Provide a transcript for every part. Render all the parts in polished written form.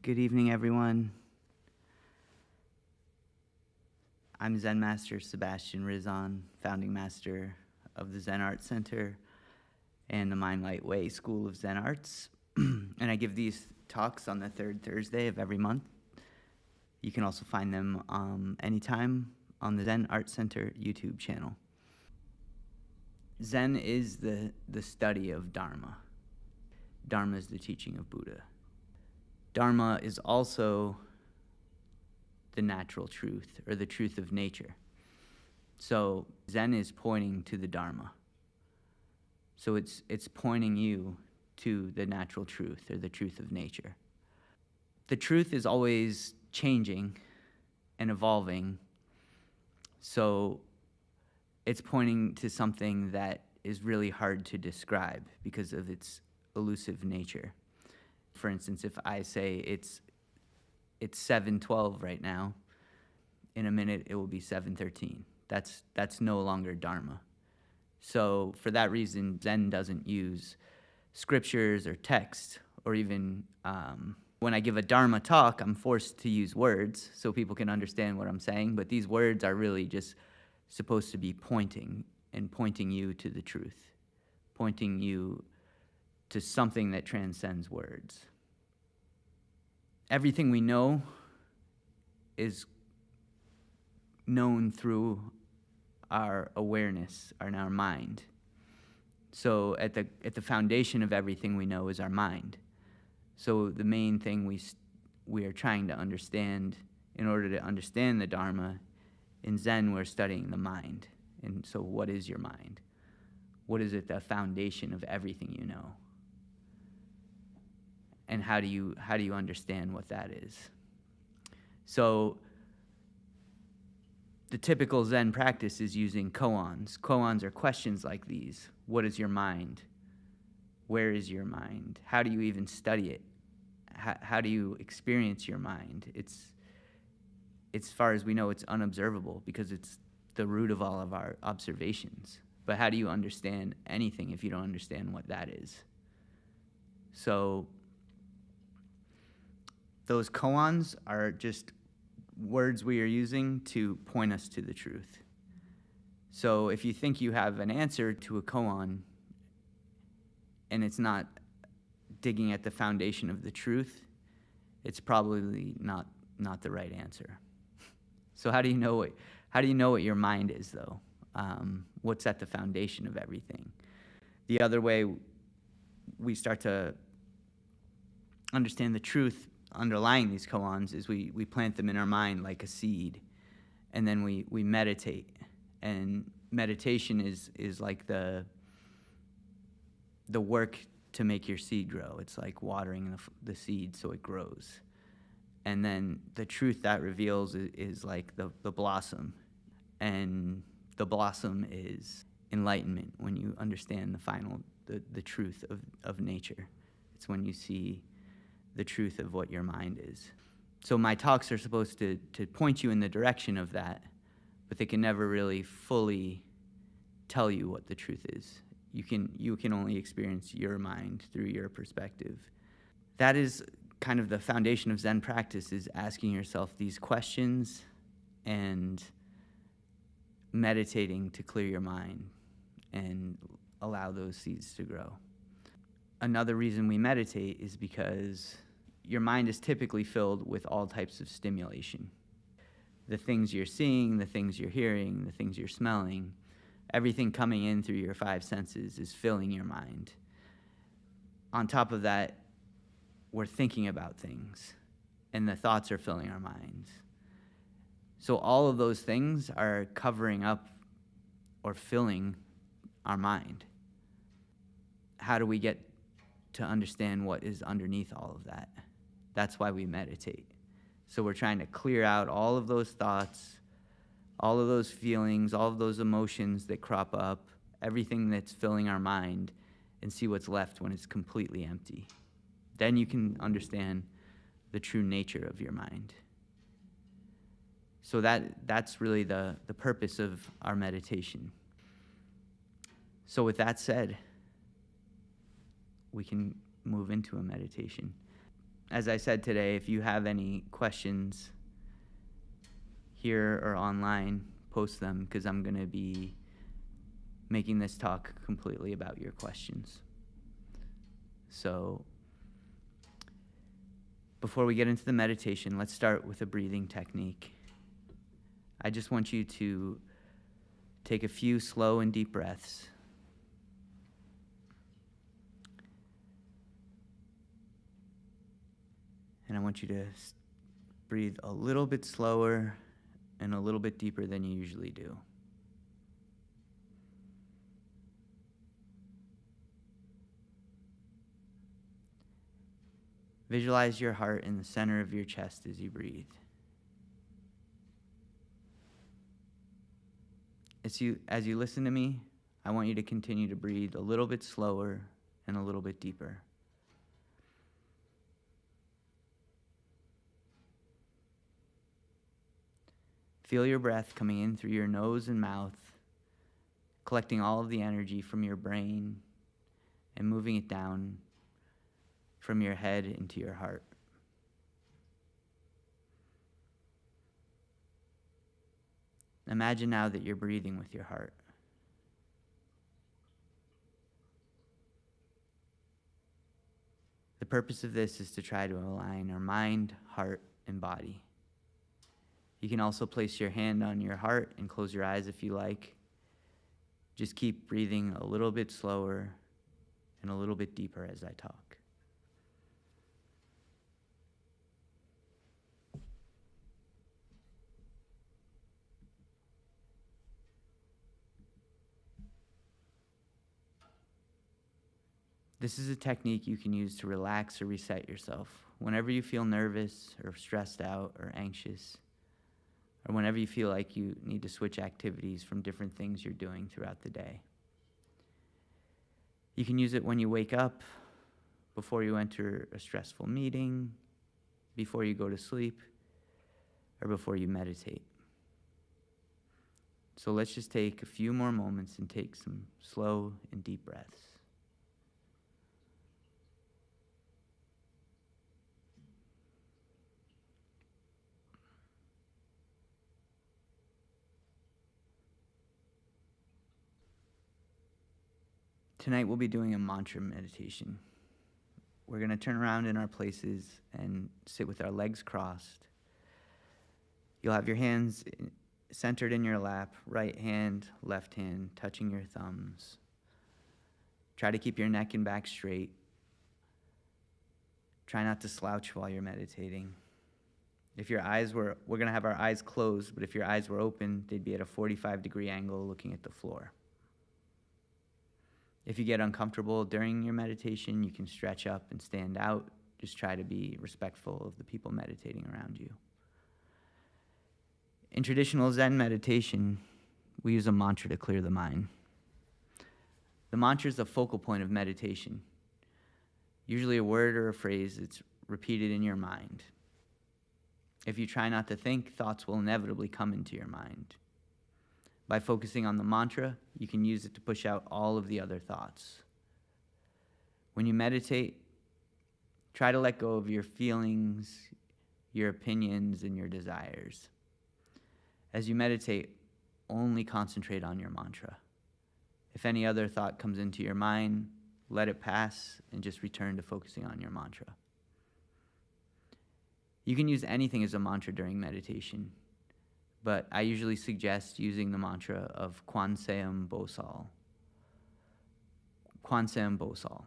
Good evening, everyone. I'm Zen Master Sebastian Rizzon, founding master of the Zen Art Center and the Mind Light Way School of Zen Arts. And I give these talks on the third Thursday of every month. You can also find them anytime on the Zen Art Center YouTube channel. Zen is the study of Dharma. Dharma is the teaching of Buddha. Dharma is also the natural truth, or the truth of nature. So Zen is pointing to the Dharma. So it's pointing you to the natural truth, or the truth of nature. The truth is always changing and evolving. So it's pointing to something that is really hard to describe because of its elusive nature. For instance, if I say it's 7:12 right now, in a minute it will be 7:13. That's no longer Dharma. So for that reason, Zen doesn't use scriptures or text, or even when I give a Dharma talk, I'm forced to use words so people can understand what I'm saying, but these words are really just supposed to be pointing you to the truth, pointing you to something that transcends words. Everything we know is known through our awareness and our mind. So at the foundation of everything we know is our mind. So the main thing we are trying to understand in order to understand the Dharma, in Zen we're studying the mind. And so what is your mind? What is it, the foundation of everything you know? And how do you understand what that is? So the typical Zen practice is using koans. Koans are questions like these. What is your mind? Where is your mind? How do you even study it? How do you experience your mind? It's, as far as we know, it's unobservable because it's the root of all of our observations. But how do you understand anything if you don't understand what that is? So those koans are just words we are using to point us to the truth. So if you think you have an answer to a koan and it's not digging at the foundation of the truth, it's probably not the right answer. So how do you know what your mind is, though? What's at the foundation of everything? The other way we start to understand the truth underlying these koans is we plant them in our mind like a seed, and then we meditate. And meditation is like the work to make your seed grow. It's like watering the seed so it grows. And then the truth that reveals is like the blossom. And the blossom is enlightenment, when you understand the truth of nature. It's when you see the truth of what your mind is. So my talks are supposed to point you in the direction of that, but they can never really fully tell you what the truth is. You can only experience your mind through your perspective. That is kind of the foundation of Zen practice, is asking yourself these questions and meditating to clear your mind and allow those seeds to grow. Another reason we meditate is because your mind is typically filled with all types of stimulation. The things you're seeing, the things you're hearing, the things you're smelling, everything coming in through your five senses is filling your mind. On top of that, we're thinking about things, and the thoughts are filling our minds. So all of those things are covering up or filling our mind. How do we get to understand what is underneath all of that? That's why we meditate. So we're trying to clear out all of those thoughts, all of those feelings, all of those emotions that crop up, everything that's filling our mind, and see what's left when it's completely empty. Then you can understand the true nature of your mind. So that's really the purpose of our meditation. So with that said, we can move into a meditation. as I said today, if you have any questions here or online, post them, because I'm going to be making this talk completely about your questions. So before we get into the meditation, let's start with a breathing technique. I just want you to take a few slow and deep breaths. And I want you to breathe a little bit slower and a little bit deeper than you usually do. Visualize your heart in the center of your chest as you breathe. As you listen to me, I want you to continue to breathe a little bit slower and a little bit deeper. Feel your breath coming in through your nose and mouth, collecting all of the energy from your brain and moving it down from your head into your heart. Imagine now that you're breathing with your heart. The purpose of this is to try to align our mind, heart, and body. You can also place your hand on your heart and close your eyes if you like. Just keep breathing a little bit slower and a little bit deeper as I talk. This is a technique you can use to relax or reset yourself whenever you feel nervous or stressed out or anxious, or whenever you feel like you need to switch activities from different things you're doing throughout the day. You can use it when you wake up, before you enter a stressful meeting, before you go to sleep, or before you meditate. So let's just take a few more moments and take some slow and deep breaths. Tonight we'll be doing a mantra meditation. We're going to turn around in our places and sit with our legs crossed. You'll have your hands centered in your lap, right hand, left hand, touching your thumbs. Try to keep your neck and back straight. Try not to slouch while you're meditating. We're going to have our eyes closed, but if your eyes were open, they'd be at a 45-degree angle looking at the floor. If you get uncomfortable during your meditation, you can stretch up and stand out. Just try to be respectful of the people meditating around you. In traditional Zen meditation, we use a mantra to clear the mind. The mantra is the focal point of meditation, usually a word or a phrase that's repeated in your mind. If you try not to think, thoughts will inevitably come into your mind. By focusing on the mantra, you can use it to push out all of the other thoughts. When you meditate, try to let go of your feelings, your opinions, and your desires. As you meditate, only concentrate on your mantra. If any other thought comes into your mind, let it pass and just return to focusing on your mantra. You can use anything as a mantra during meditation, but I usually suggest using the mantra of Kwanseum Bosal. Kwanseum Bosal.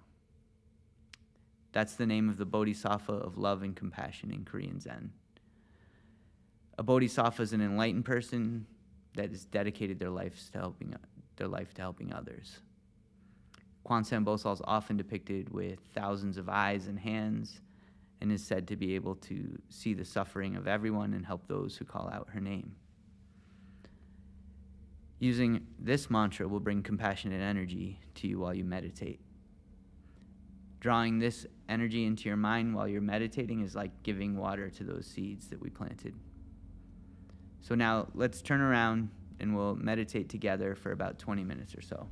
That's the name of the bodhisattva of love and compassion in Korean Zen. A bodhisattva is an enlightened person that has dedicated their life to helping others. Kwanseum Bosal is often depicted with thousands of eyes and hands, and is said to be able to see the suffering of everyone and help those who call out her name. Using this mantra will bring compassionate energy to you while you meditate. Drawing this energy into your mind while you're meditating is like giving water to those seeds that we planted. So now let's turn around and we'll meditate together for about 20 minutes or so.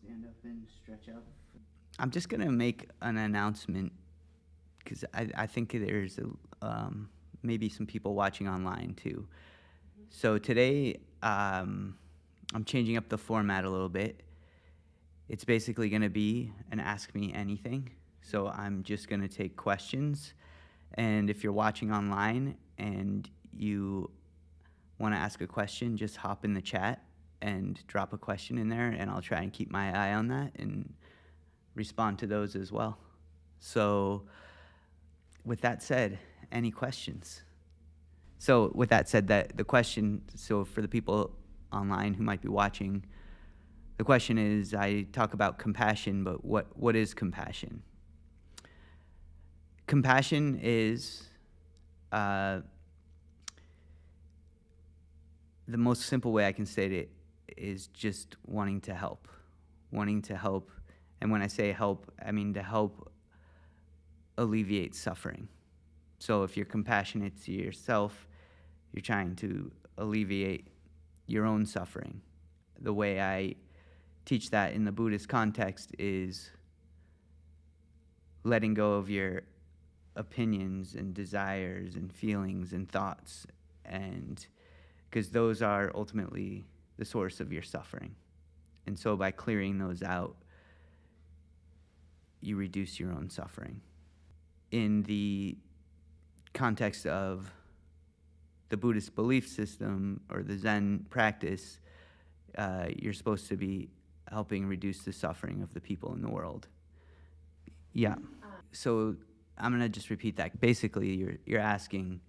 Stand up and stretch out. I'm just going to make an announcement because I think there's maybe some people watching online too. So today I'm changing up the format a little bit. It's basically going to be an Ask Me Anything. So I'm just going to take questions. And if you're watching online and you want to ask a question, just hop in the chat and drop a question in there, and I'll try and keep my eye on that and respond to those as well. So with that said, any questions? So with that said, that the question, so for the people online who might be watching, the question is, I talk about compassion, but what is compassion? Compassion is the most simple way I can state it is just wanting to help. And when I say help, I mean to help alleviate suffering. So if you're compassionate to yourself, you're trying to alleviate your own suffering. The way I teach that in the Buddhist context is letting go of your opinions and desires and feelings and thoughts, and because those are ultimately the source of your suffering. And so by clearing those out, you reduce your own suffering. In the context of the Buddhist belief system or the Zen practice, you're supposed to be helping reduce the suffering of the people in the world. Yeah. So I'm going to just repeat that. Basically, you're asking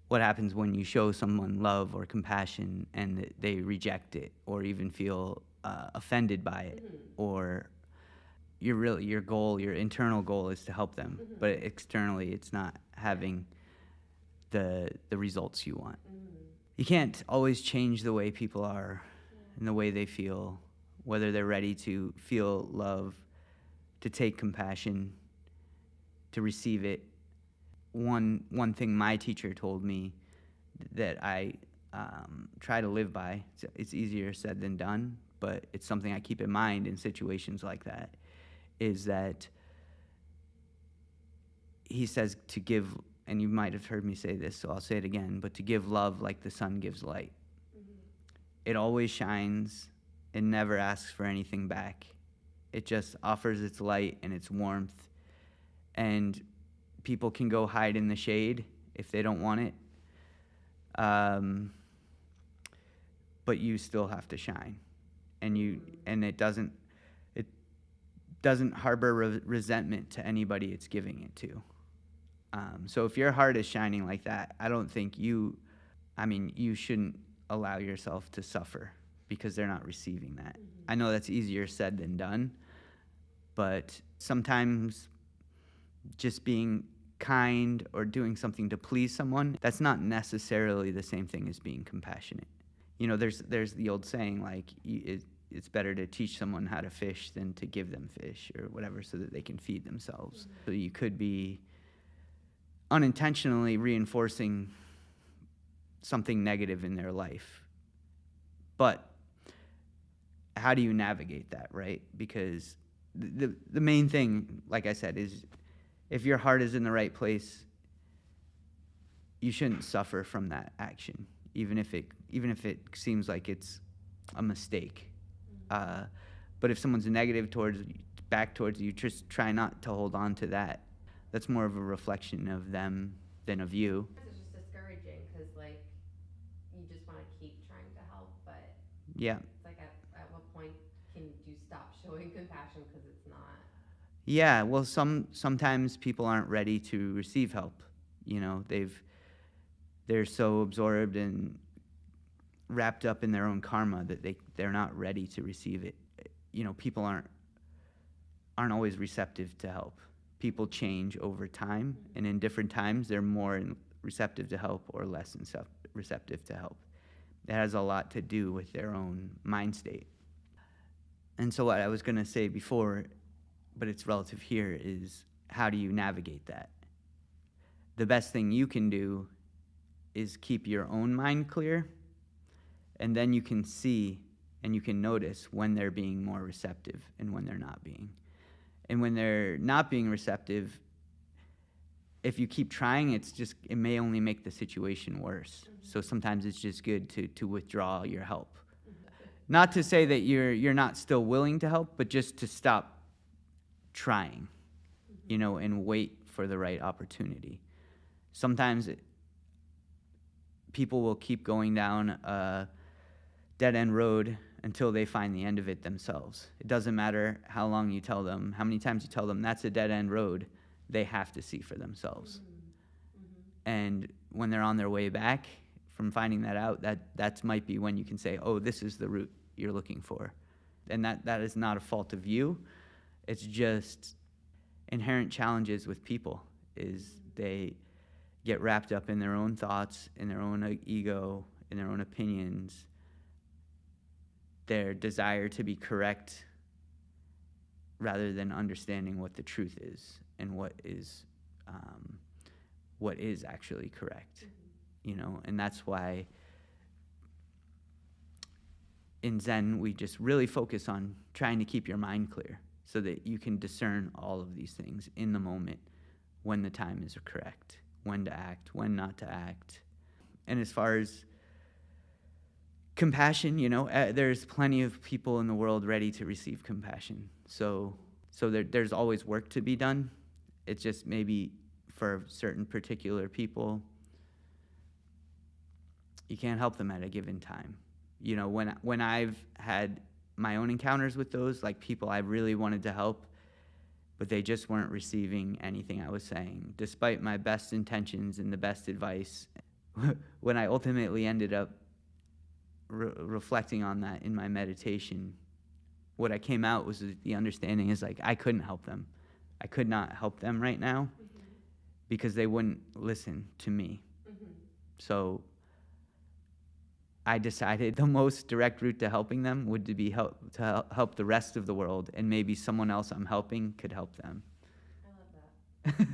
what happens when you show someone love or compassion and they reject it or even feel offended by it, or your internal goal is to help them, but externally it's not having the results you want. You can't always change the way people are and the way they feel, whether they're ready to feel love, to take compassion, to receive it. One thing my teacher told me that I try to live by, it's easier said than done, but it's something I keep in mind in situations like that, is that he says to give, and you might have heard me say this, so I'll say it again, but to give love like the sun gives light. It always shines and never asks for anything back. It just offers its light and its warmth, and people can go hide in the shade if they don't want it, but you still have to shine, and it doesn't harbor resentment to anybody it's giving it to. So if your heart is shining like that, I don't think you shouldn't allow yourself to suffer because they're not receiving that. I know that's easier said than done, but sometimes just being kind or doing something to please someone, that's not necessarily the same thing as being compassionate. You know, there's the old saying, like, it's better to teach someone how to fish than to give them fish or whatever so that they can feed themselves. So you could be unintentionally reinforcing something negative in their life. But how do you navigate that, right? Because the main thing, like I said, is if your heart is in the right place, you shouldn't suffer from that action, even if it seems like it's a mistake. But if someone's negative back towards you, just try not to hold on to that. That's more of a reflection of them than of you. It's just discouraging because, like, you just want to keep trying to help, but Yeah. it's like at what point can you stop showing compassion because it's not? Yeah, well, sometimes people aren't ready to receive help. You know, they're so absorbed and wrapped up in their own karma that they're not ready to receive it. You know, people aren't always receptive to help. People change over time, and in different times they're more receptive to help or less receptive to help. It has a lot to do with their own mind state. And so what I was going to say before, but it's relative here, is how do you navigate that? The best thing you can do is keep your own mind clear, and then you can see and you can notice when they're being more receptive and when they're not being. And when they're not being receptive, if you keep trying, it may only make the situation worse. So sometimes it's just good to withdraw your help. Not to say that you're not still willing to help, but just to stop trying, and wait for the right opportunity. Sometimes people will keep going down a dead-end road until they find the end of it themselves. It doesn't matter how long you tell them, how many times you tell them that's a dead-end road, they have to see for themselves. And when they're on their way back from finding that out, that might be when you can say, oh, this is the route you're looking for. And that is not a fault of you. It's just inherent challenges with people is they get wrapped up in their own thoughts, in their own ego, in their own opinions, their desire to be correct rather than understanding what the truth is and what is actually correct, and that's why in Zen we just really focus on trying to keep your mind clear so that you can discern all of these things in the moment when the time is correct, when to act, when not to act. And as far as compassion, there's plenty of people in the world ready to receive compassion. So there's always work to be done. It's just maybe for certain particular people, you can't help them at a given time. When I've had my own encounters with those, like people I really wanted to help, but they just weren't receiving anything I was saying, despite my best intentions and the best advice. When I ultimately ended up reflecting on that in my meditation, what I came out was the understanding is like I couldn't help them. I could not help them right now because they wouldn't listen to me. So I decided the most direct route to helping them would be help the rest of the world, and maybe someone else I'm helping could help them. I love that.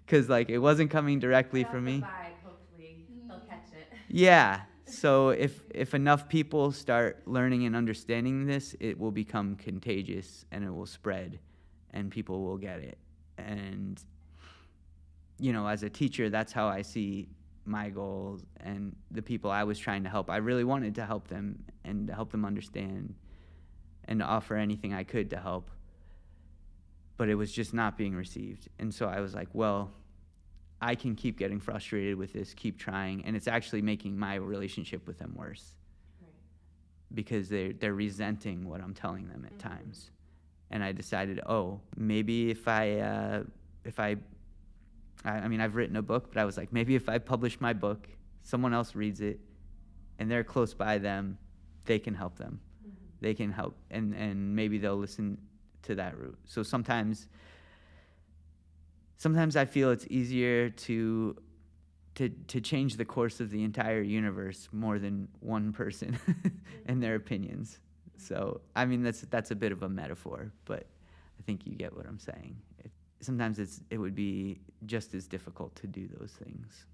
Because it wasn't coming directly Put out from the me. vibe, hopefully they'll catch it. Yeah. So if enough people start learning and understanding this, it will become contagious and it will spread and people will get it. And, as a teacher, that's how I see my goals and the people I was trying to help. I really wanted to help them and help them understand and to offer anything I could to help. But it was just not being received. And so I was like, well, I can keep getting frustrated with this, keep trying, and it's actually making my relationship with them worse. Right. Because they're resenting what I'm telling them at times. And I decided, maybe if I've written a book, but I was like, maybe if I publish my book, someone else reads it, and they're close by them, they can help them. They can help, and maybe they'll listen to that route. So sometimes I feel it's easier to change the course of the entire universe more than one person and their opinions. So, that's a bit of a metaphor, but I think you get what I'm saying. Sometimes it would be just as difficult to do those things.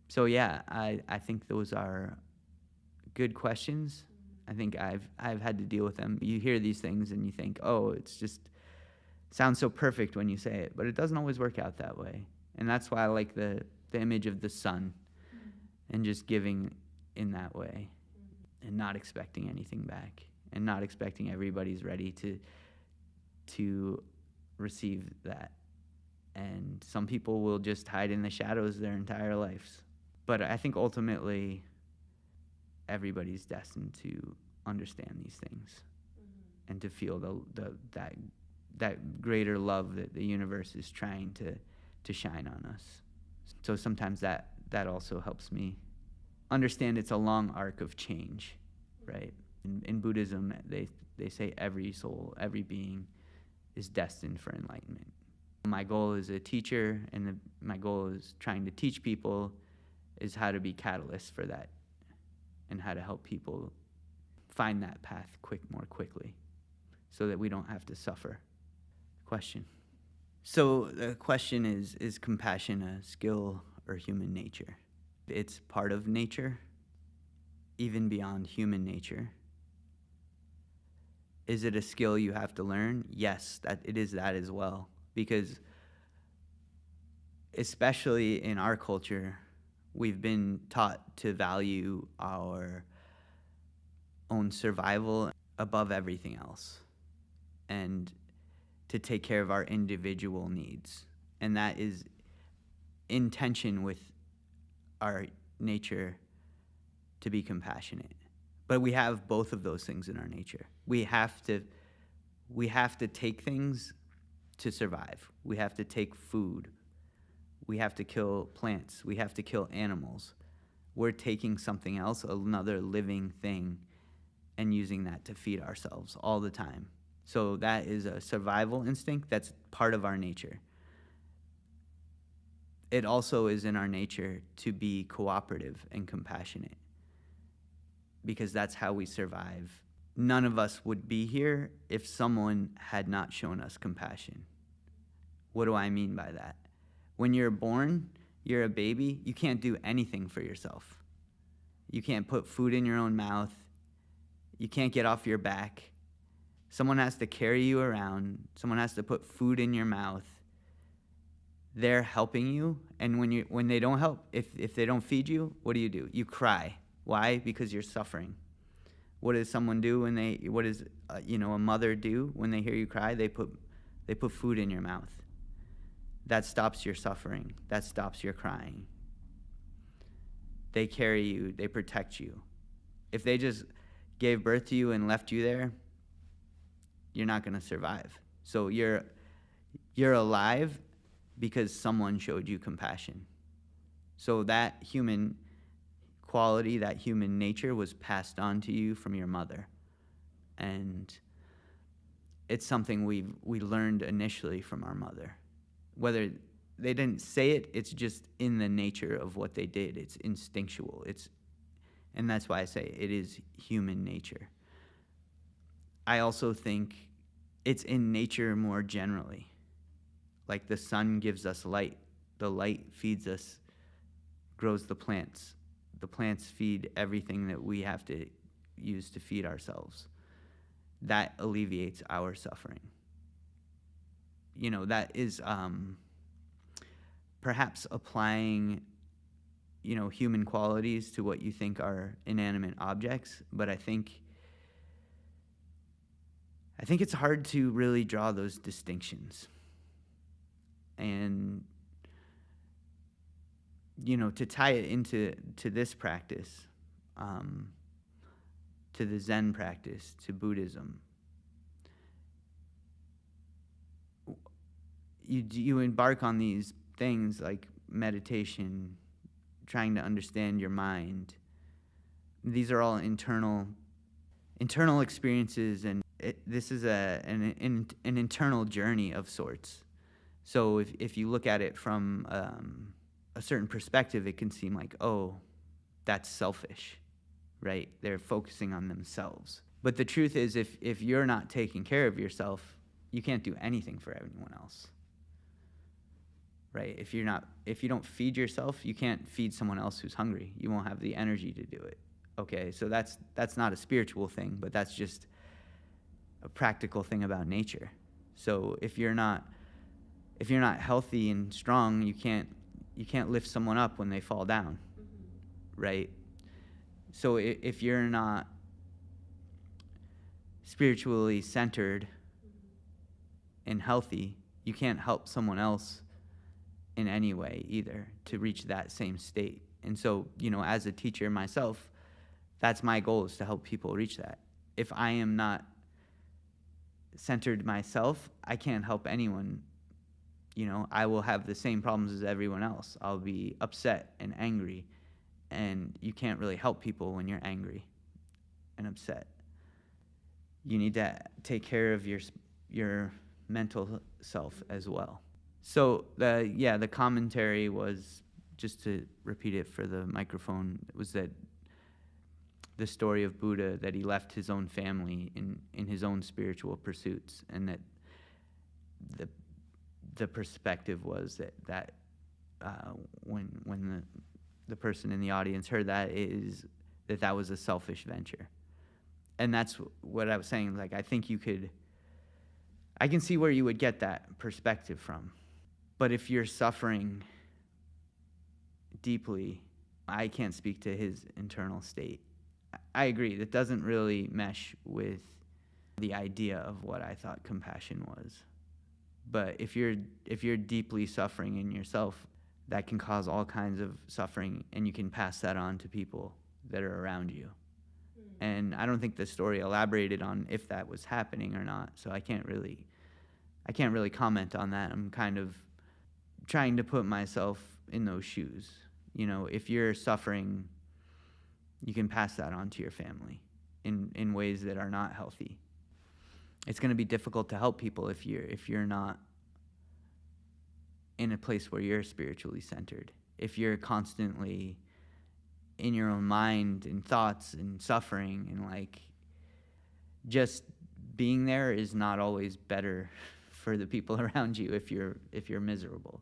So yeah, I think those are good questions. I think I've had to deal with them. You hear these things and you think, it's just sounds so perfect when you say it, but it doesn't always work out that way. And that's why I like the image of the sun and just giving in that way and not expecting anything back and not expecting everybody's ready to receive that. And some people will just hide in the shadows their entire lives. But I think ultimately everybody's destined to understand these things and to feel that greater love that the universe is trying to shine on us. So sometimes that also helps me understand it's a long arc of change, right? In Buddhism, they say every soul, every being is destined for enlightenment. My goal as a teacher and my goal is trying to teach people is how to be catalysts for that and how to help people find that path more quickly so that we don't have to suffer. Question. So the question is compassion a skill or human nature? It's part of nature, even beyond human nature. Is it a skill you have to learn? Yes, that it is that as well. Because especially in our culture, we've been taught to value our own survival above everything else, and to take care of our individual needs. And that is in tension with our nature to be compassionate. But we have both of those things in our nature. We have to take things to survive. We have to take food. We have to kill plants. We have to kill animals. We're taking something else, another living thing, and using that to feed ourselves all the time. So that is a survival instinct that's part of our nature. It also is in our nature to be cooperative and compassionate, because that's how we survive. None of us would be here if someone had not shown us compassion. What do I mean by that? When you're born, you're a baby, you can't do anything for yourself. You can't put food in your own mouth. You can't get off your back. Someone has to carry you around. Someone has to put food in your mouth. They're helping you, and when they don't help, if they don't feed you, what do? You cry. Why? Because you're suffering. What does someone do what does a mother do when they hear you cry? They put food in your mouth. That stops your suffering. That stops your crying. They carry you. They protect you. If they just gave birth to you and left you there, you're not going to survive. So you're alive because someone showed you compassion. So that human quality, that human nature was passed on to you from your mother. And it's something we learned initially from our mother. Whether they didn't say it, it's just in the nature of what they did. It's instinctual. And that's why I say it is human nature. I also think it's in nature more generally. Like the sun gives us light. The light feeds us, grows the plants. The plants feed everything that we have to use to feed ourselves. That alleviates our suffering. That is perhaps applying, human qualities to what you think are inanimate objects, but I think it's hard to really draw those distinctions. And to tie it into this practice, to the Zen practice, to Buddhism, you embark on these things like meditation, trying to understand your mind. These are all internal experiences, and this is an internal journey of sorts. So if you look at it from a certain perspective, it can seem like, oh, that's selfish, right? They're focusing on themselves. But the truth is, if you're not taking care of yourself, you can't do anything for anyone else, right? If you don't feed yourself, you can't feed someone else who's hungry. You won't have the energy to do it. Okay, so that's not a spiritual thing, but that's just a practical thing about nature. So if you're not healthy and strong, you can't lift someone up when they fall down, right? So if you're not spiritually centered and healthy, you can't help someone else in any way either to reach that same state. And so, as a teacher myself, that's my goal, is to help people reach that. If I am not centered myself, I can't help anyone. I will have the same problems as everyone else. I'll be upset and angry, and you can't really help people when you're angry and upset. You need to take care of your mental self as well. So the commentary was, just to repeat it for the microphone, was that the story of Buddha, that he left his own family in his own spiritual pursuits, and that the perspective was that when the person in the audience heard that, is that was a selfish venture, And that's what I was saying. Like, I think I can see where you would get that perspective from. But if you're suffering deeply, I can't speak to his internal state. I agree, that doesn't really mesh with the idea of what I thought compassion was. But if you're deeply suffering in yourself, that can cause all kinds of suffering, and you can pass that on to people that are around you. And I don't think the story elaborated on if that was happening or not, so I can't really comment on that. I'm kind of trying to put myself in those shoes. If you're suffering, you can pass that on to your family in ways that are not healthy. It's going to be difficult to help people if you're not in a place where you're spiritually centered. If you're constantly in your own mind and thoughts and suffering, and like, just being there is not always better for the people around you if you're miserable.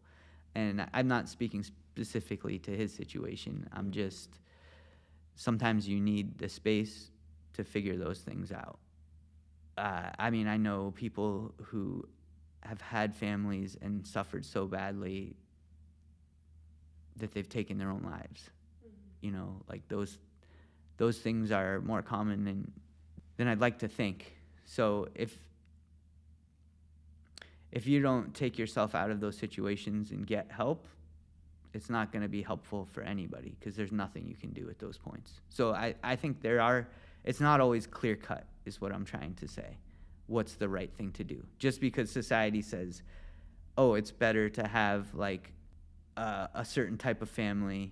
And I'm not speaking specifically to his situation. I'm just, sometimes you need the space to figure those things out. I know people who have had families and suffered so badly that they've taken their own lives. Like those things are more common than I'd like to think. So if you don't take yourself out of those situations and get help, it's not going to be helpful for anybody, because there's nothing you can do at those points. So I think it's not always clear cut, is what I'm trying to say. What's the right thing to do? Just because society says, oh, it's better to have like a certain type of family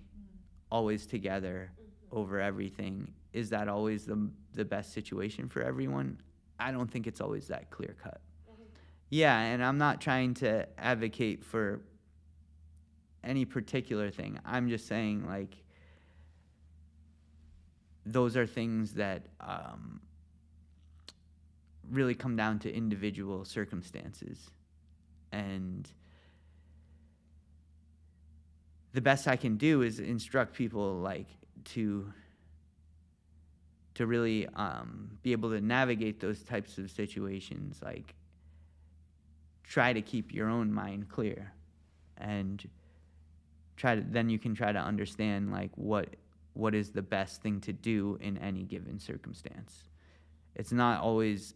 always together over everything, is that always the best situation for everyone? I don't think it's always that clear cut. Yeah, and I'm not trying to advocate for any particular thing. I'm just saying, like, those are things that really come down to individual circumstances. And the best I can do is instruct people, like, to really be able to navigate those types of situations. Like, try to keep your own mind clear, and then you can try to understand, like, what is the best thing to do in any given circumstance. It's not always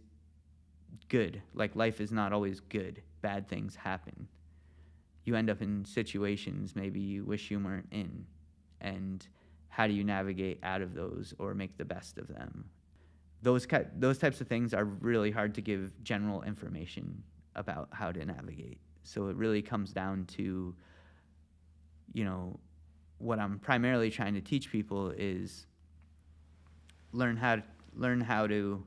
good. Like, life is not always good. Bad things happen. You end up in situations maybe you wish you weren't in, and how do you navigate out of those or make the best of them? Those types of things are really hard to give general information about how to navigate. So it really comes down to, what I'm primarily trying to teach people is learn how to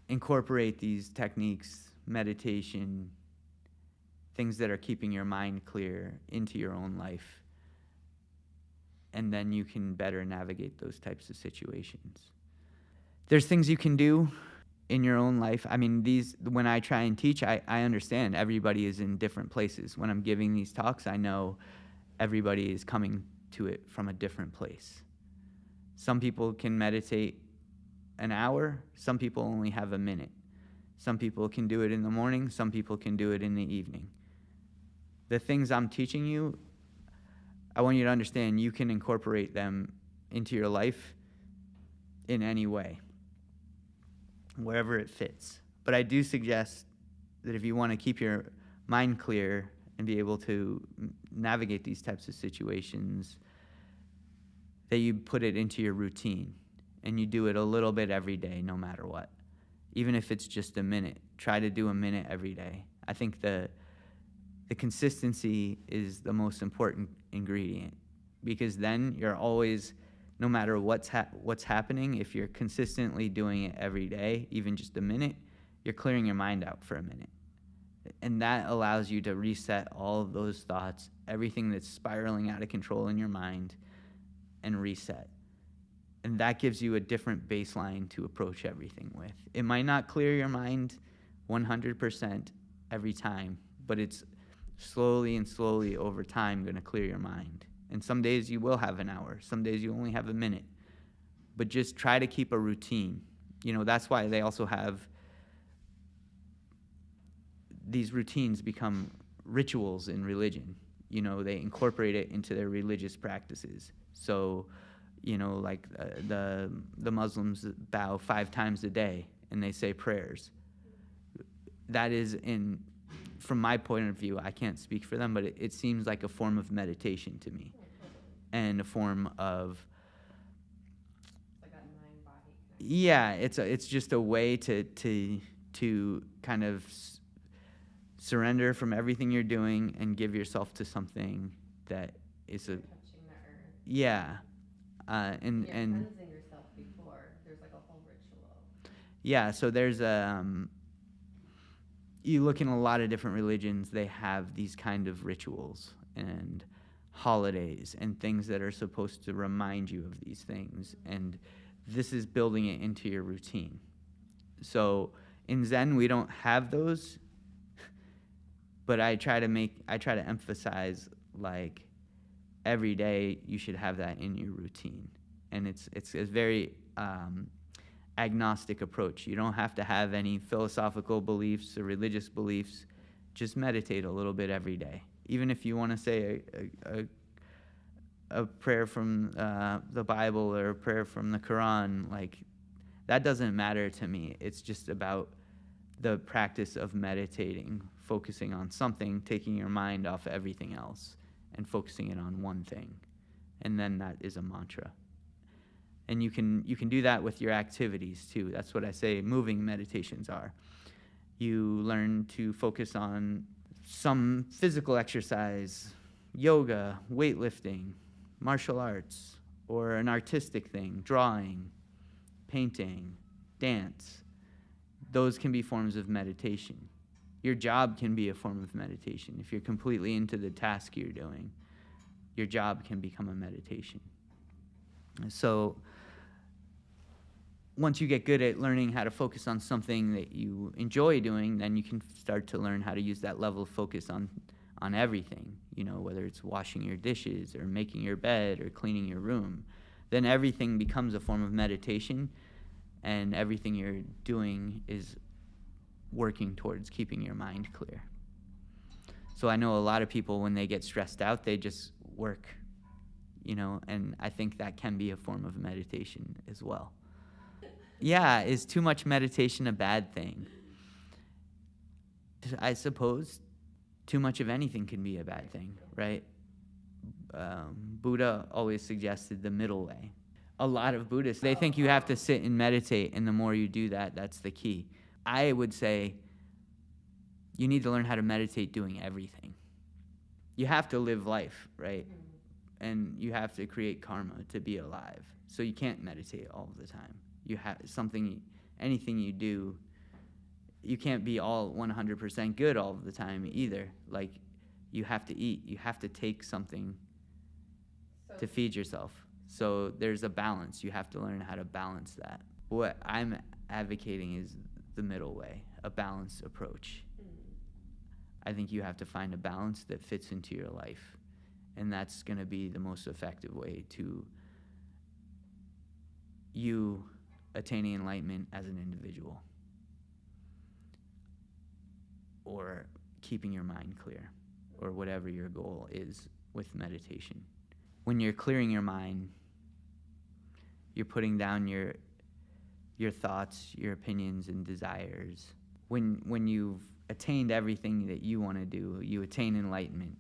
incorporate these techniques, meditation, things that are keeping your mind clear, into your own life. And then you can better navigate those types of situations. There's things you can do in your own life. When I try and teach, I understand everybody is in different places. When I'm giving these talks, I know everybody is coming to it from a different place. Some people can meditate an hour. Some people only have a minute. Some people can do it in the morning. Some people can do it in the evening. The things I'm teaching you, I want you to understand you can incorporate them into your life in any way, wherever it fits. But I do suggest that if you want to keep your mind clear and be able to navigate these types of situations, that you put it into your routine and you do it a little bit every day, no matter what. Even if it's just a minute, try to do a minute every day. I think the consistency is the most important ingredient, because then you're always, no matter what's happening, if you're consistently doing it every day, even just a minute, you're clearing your mind out for a minute. And that allows you to reset all of those thoughts, everything that's spiraling out of control in your mind, and reset. And that gives you a different baseline to approach everything with. It might not clear your mind 100% every time, but it's slowly and slowly over time going to clear your mind. And some days you will have an hour. Some days you only have a minute. but just try to keep a routine. That's why they also have these routines become rituals in religion. They incorporate it into their religious practices. So, like the Muslims bow 5 times a day and they say prayers. That is, from my point of view, I can't speak for them, but it seems like a form of meditation to me, and a form of, Like a mind-body connection. yeah, it's just a way to kind of surrender from everything you're doing and give yourself to something that is Touching the earth. yeah, and Cleansing yourself before. There's like a whole ritual. yeah. So there's you look in a lot of different religions, they have these kind of rituals and holidays and things that are supposed to remind you of these things, and this is building it into your routine. So in Zen, we don't have those, but I try to emphasize, like, every day you should have that in your routine. And it's a very agnostic approach. You don't have to have any philosophical beliefs or religious beliefs. Just meditate a little bit every day. Even if you want to say a prayer from the Bible or a prayer from the Quran, like, that doesn't matter to me. It's just about the practice of meditating, focusing on something, taking your mind off everything else, and focusing it on one thing. And then that is a mantra. And you can do that with your activities too. That's what I say moving meditations are. You learn to focus on some physical exercise, yoga, weightlifting, martial arts, or an artistic thing, drawing, painting, dance. Those can be forms of meditation. Your job can be a form of meditation. If you're completely into the task you're doing, your job can become a meditation. So once you get good at learning how to focus on something that you enjoy doing, then you can start to learn how to use that level of focus on everything, whether it's washing your dishes or making your bed or cleaning your room. Then everything becomes a form of meditation, and everything you're doing is working towards keeping your mind clear. So I know a lot of people, when they get stressed out, they just work, and I think that can be a form of meditation as well. Yeah, is too much meditation a bad thing? I suppose too much of anything can be a bad thing, right? Buddha always suggested the middle way. A lot of Buddhists, they think you have to sit and meditate, and the more you do that, that's the key. I would say you need to learn how to meditate doing everything. You have to live life, right? And you have to create karma to be alive. So you can't meditate all the time. You have anything you do, you can't be all 100% good all the time either. Like, you have to eat, you have to take something to feed yourself. So there's a balance. You have to learn how to balance that. What I'm advocating is the middle way, a balanced approach. I think you have to find a balance that fits into your life, and that's going to be the most effective way to you attaining enlightenment as an individual, or keeping your mind clear, or whatever your goal is with meditation. When you're clearing your mind, you're putting down your thoughts, your opinions, and desires. When you've attained everything that you want to do, you attain enlightenment.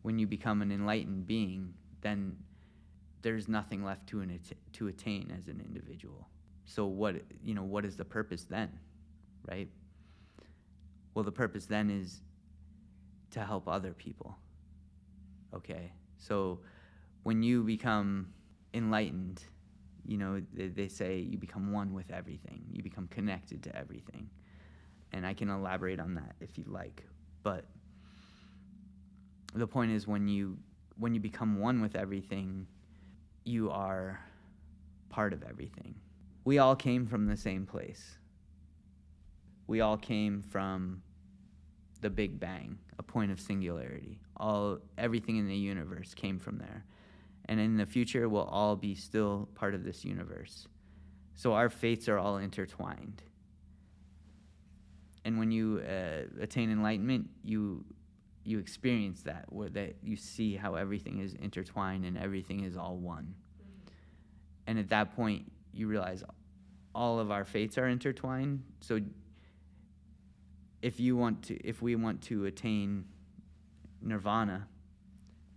When you become an enlightened being, then there's nothing left to attain as an individual. So what is the purpose then, right? Well, the purpose then is to help other people. Okay, so when you become enlightened, they say you become one with everything. You become connected to everything. And I can elaborate on that if you'd like. But the point is, when you become one with everything, you are part of everything. We all came from the same place. We all came from the Big Bang, a point of singularity. Everything in the universe came from there. And in the future, we'll all be still part of this universe. So our fates are all intertwined. And when you attain enlightenment, you experience that, where that you see how everything is intertwined and everything is all one. And at that point, you realize all of our fates are intertwined. So if we want to attain nirvana,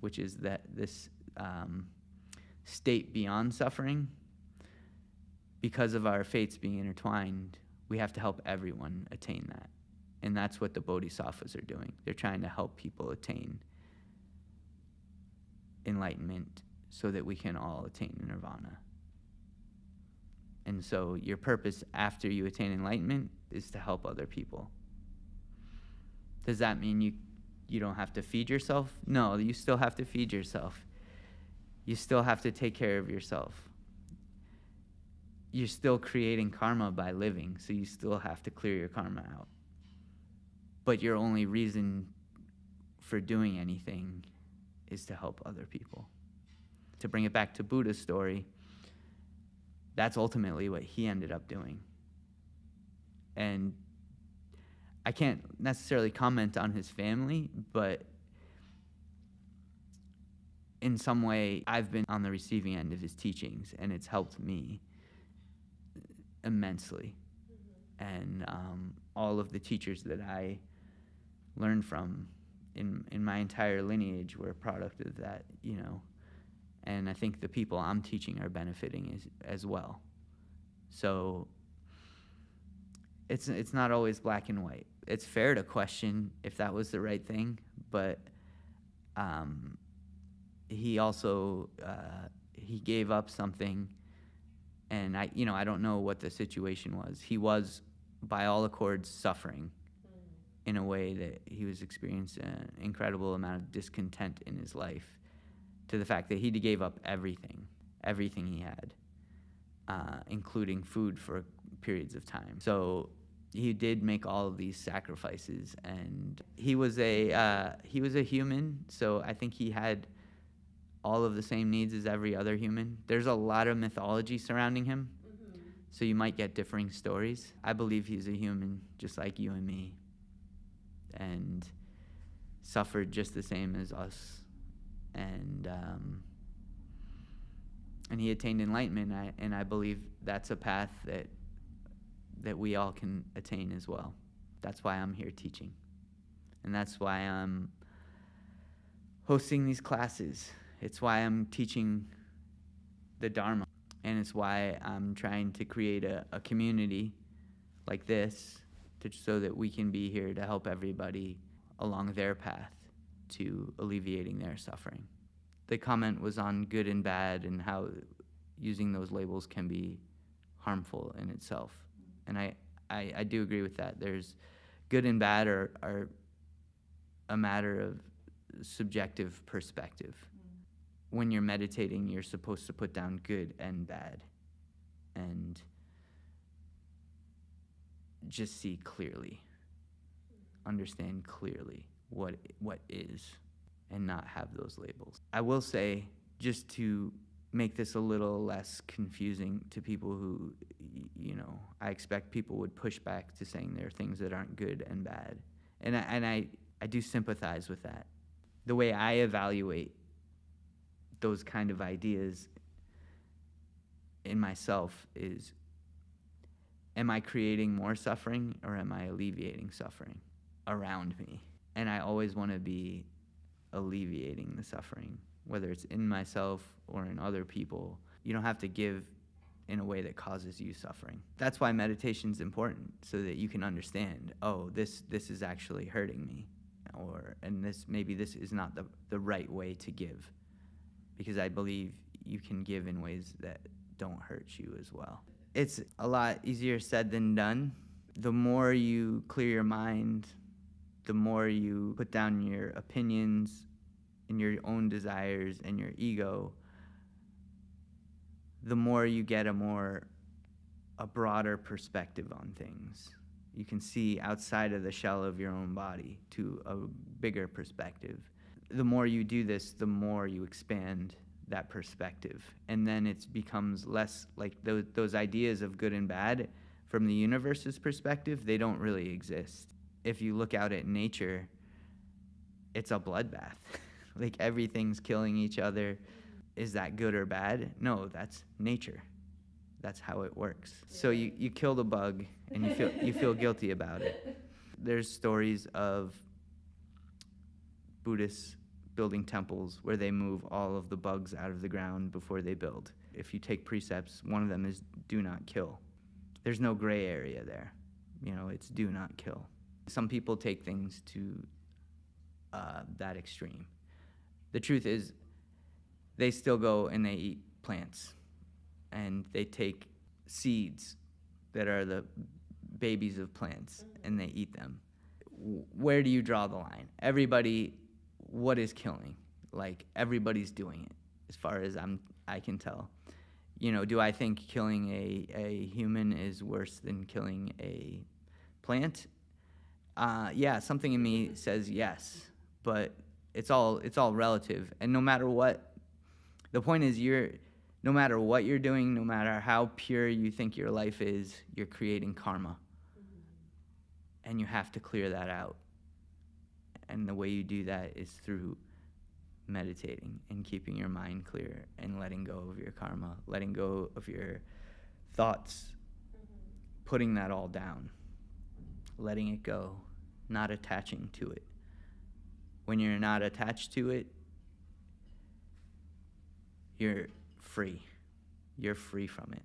which is this state beyond suffering, because of our fates being intertwined, we have to help everyone attain that. And that's what the bodhisattvas are doing. They're trying to help people attain enlightenment so that we can all attain nirvana. And so your purpose after you attain enlightenment is to help other people. Does that mean you don't have to feed yourself? No, you still have to feed yourself. You still have to take care of yourself. You're still creating karma by living, so you still have to clear your karma out. But your only reason for doing anything is to help other people. To bring it back to Buddha's story, that's ultimately what he ended up doing. And I can't necessarily comment on his family, but in some way, I've been on the receiving end of his teachings, and it's helped me immensely. And all of the teachers that I learned from in my entire lineage were a product of that, and I think the people I'm teaching are benefiting as well. So it's not always black and white. It's fair to question if that was the right thing, but he also he gave up something, and I don't know what the situation was. He was, by all accords, suffering in a way that he was experiencing an incredible amount of discontent in his life, to the fact that he gave up everything he had, including food for periods of time. So he did make all of these sacrifices, and he was a human. So I think he had all of the same needs as every other human. There's a lot of mythology surrounding him, so you might get differing stories. I believe he's a human, just like you and me, and suffered just the same as us. And he attained enlightenment, and I believe that's a path that we all can attain as well. That's why I'm here teaching, and that's why I'm hosting these classes. It's why I'm teaching the Dharma, and it's why I'm trying to create a community like this so that we can be here to help everybody along their path to alleviating their suffering. The comment was on good and bad and how using those labels can be harmful in itself. And I do agree with that. There's good and bad are a matter of subjective perspective. When you're meditating, you're supposed to put down good and bad and just see clearly, understand clearly what is, and not have those labels. I will say, just to make this a little less confusing to people who, I expect people would push back to saying there are things that aren't good and bad. And I do sympathize with that. The way I evaluate those kind of ideas in myself is, am I creating more suffering or am I alleviating suffering around me? And I always want to be alleviating the suffering, whether it's in myself or in other people. You don't have to give in a way that causes you suffering. That's why meditation's important, so that you can understand, oh, this is actually hurting me, and this is not the right way to give, because I believe you can give in ways that don't hurt you as well. It's a lot easier said than done. The more you clear your mind, the more you put down your opinions and your own desires and your ego, the more you get a broader perspective on things. You can see outside of the shell of your own body to a bigger perspective. The more you do this, the more you expand that perspective. And then it becomes less like those ideas of good and bad from the universe's perspective, they don't really exist. If you look out at nature, it's a bloodbath. Like everything's killing each other. Is that good or bad? No, that's nature. That's how it works. So you kill the bug and you feel guilty about it. There's stories of Buddhists building temples where they move all of the bugs out of the ground before they build. If you take precepts, one of them is do not kill. There's no gray area there. It's do not kill. Some people take things to that extreme. The truth is, they still go and they eat plants, and they take seeds that are the babies of plants, and they eat them. Where do you draw the line? Everybody, what is killing? Like, everybody's doing it, as far as I can tell. Do I think killing a human is worse than killing a plant? Yeah, something in me says yes, but it's all relative. And no matter what, the point is no matter what you're doing, no matter how pure you think your life is, you're creating karma. And you have to clear that out. And the way you do that is through meditating and keeping your mind clear and letting go of your karma, letting go of your thoughts, putting that all down, letting it go, not attaching to it. When you're not attached to it, you're free. You're free from it.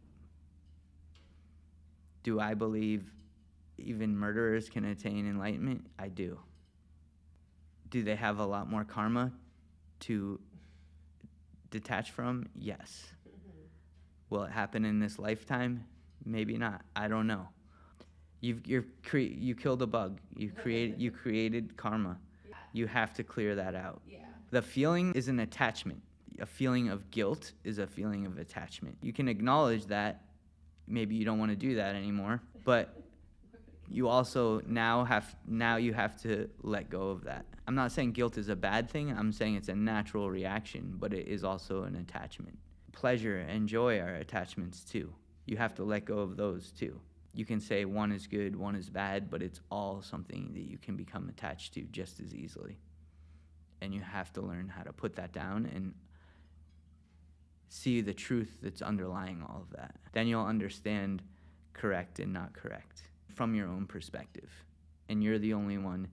Do I believe even murderers can attain enlightenment? I do. Do they have a lot more karma to detach from? Yes. Will it happen in this lifetime? Maybe not. I don't know. You killed a bug. You created karma. You have to clear that out. Yeah. The feeling is an attachment. A feeling of guilt is a feeling of attachment. You can acknowledge that. Maybe you don't want to do that anymore, but you also now you have to let go of that. I'm not saying guilt is a bad thing. I'm saying it's a natural reaction, but it is also an attachment. Pleasure and joy are attachments too. You have to let go of those too. You can say one is good, one is bad, but it's all something that you can become attached to just as easily. And you have to learn how to put that down and see the truth that's underlying all of that. Then you'll understand correct and not correct from your own perspective. And you're the only one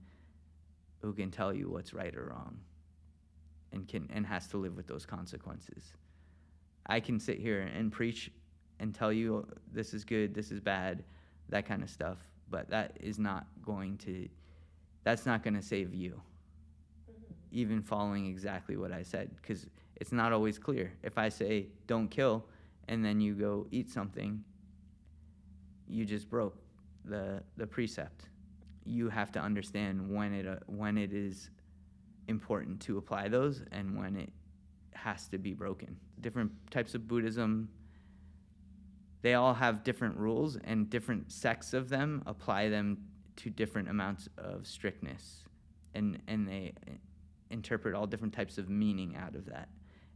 who can tell you what's right or wrong and has to live with those consequences. I can sit here and preach and tell you this is good, this is bad, that kind of stuff, but that's not going to save you, even following exactly what I said, because it's not always clear. If I say don't kill and then you go eat something, you just broke the precept. You have to understand when it is important to apply those and when it has to be broken. Different types of Buddhism, they all have different rules, and different sects of them apply them to different amounts of strictness, and they interpret all different types of meaning out of that.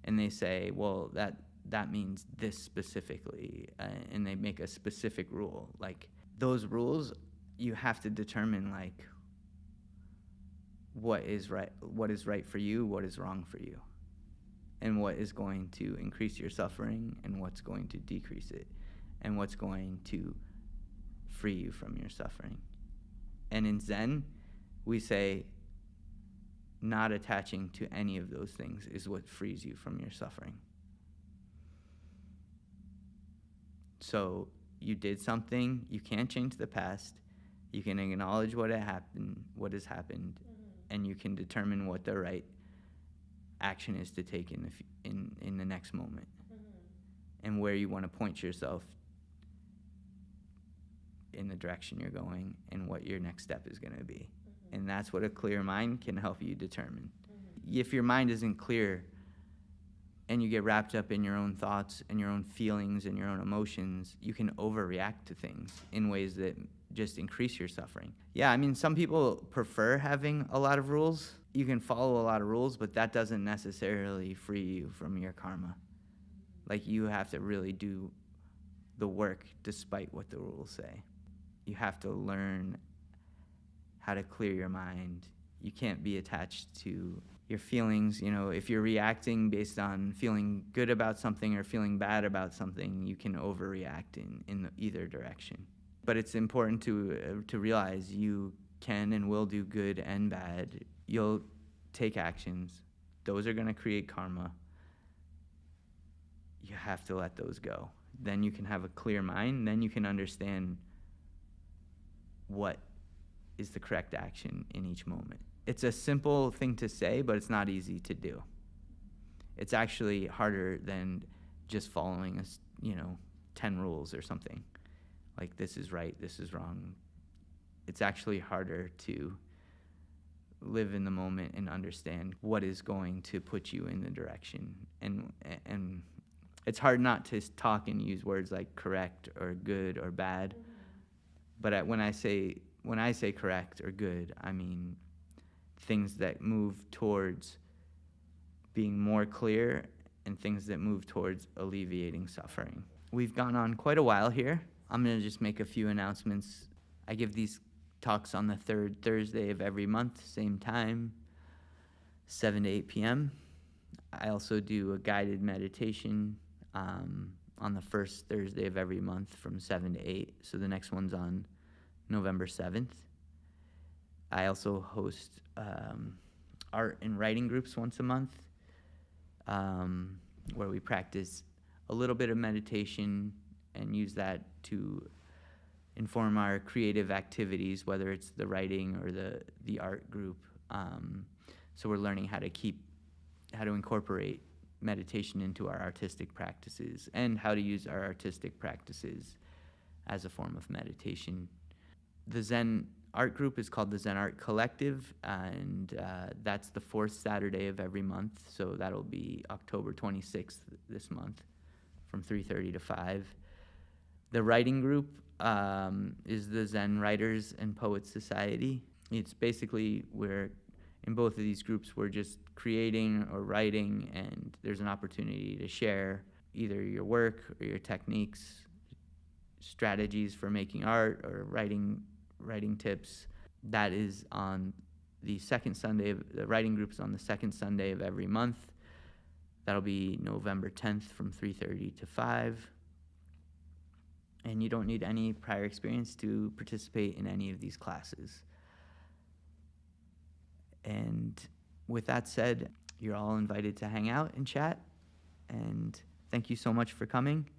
And they say, well, that means this specifically, and they make a specific rule. Like, those rules, you have to determine, like, what is right for you, what is wrong for you, and what is going to increase your suffering, and what's going to decrease it, and what's going to free you from your suffering. And in Zen, we say not attaching to any of those things is what frees you from your suffering. So you did something, you can't change the past, you can acknowledge what has happened, and you can determine what the right action is to take in the next moment, and where you want to point yourself in the direction you're going, and what your next step is going to be. And that's what a clear mind can help you determine. If your mind isn't clear and you get wrapped up in your own thoughts and your own feelings and your own emotions, you can overreact to things in ways that just increase your suffering. Yeah, I mean, some people prefer having a lot of rules. You can follow a lot of rules, but that doesn't necessarily free you from your karma. Like, you have to really do the work despite what the rules say. You have to learn how to clear your mind. You can't be attached to your feelings. You know, if you're reacting based on feeling good about something or feeling bad about something, you can overreact in either direction. But it's important to realize you can and will do good and bad. You'll take actions. Those are going to create karma. You have to let those go. Then you can have a clear mind. Then you can understand what is the correct action in each moment. It's a simple thing to say, but it's not easy to do. It's actually harder than just following 10 rules or something. Like, this is right, this is wrong. It's actually harder to live in the moment and understand what is going to put you in the direction. And it's hard not to talk and use words like correct or good or bad. But when I say correct or good, I mean things that move towards being more clear and things that move towards alleviating suffering. We've gone on quite a while here. I'm going to just make a few announcements. I give these talks on the third Thursday of every month, same time, 7 to 8 p.m. I also do a guided meditation on the first Thursday of every month from 7 to 8. So the next one's on November 7th. I also host art and writing groups once a month where we practice a little bit of meditation and use that to inform our creative activities, whether it's the writing or the art group. So we're learning how to incorporate meditation into our artistic practices and how to use our artistic practices as a form of meditation. The Zen art group is called the Zen Art Collective, and that's the fourth Saturday of every month. So that'll be October 26th this month from 3:30 to 5. The writing group is the Zen Writers and Poets Society. It's basically where in both of these groups we're just creating or writing, and there's an opportunity to share either your work or your techniques, strategies for making art or writing tips. That is on the second Sunday. The writing group is on the second Sunday of every month. That'll be November 10th from 3:30 to 5. And you don't need any prior experience to participate in any of these classes. And with that said, you're all invited to hang out and chat. And thank you so much for coming.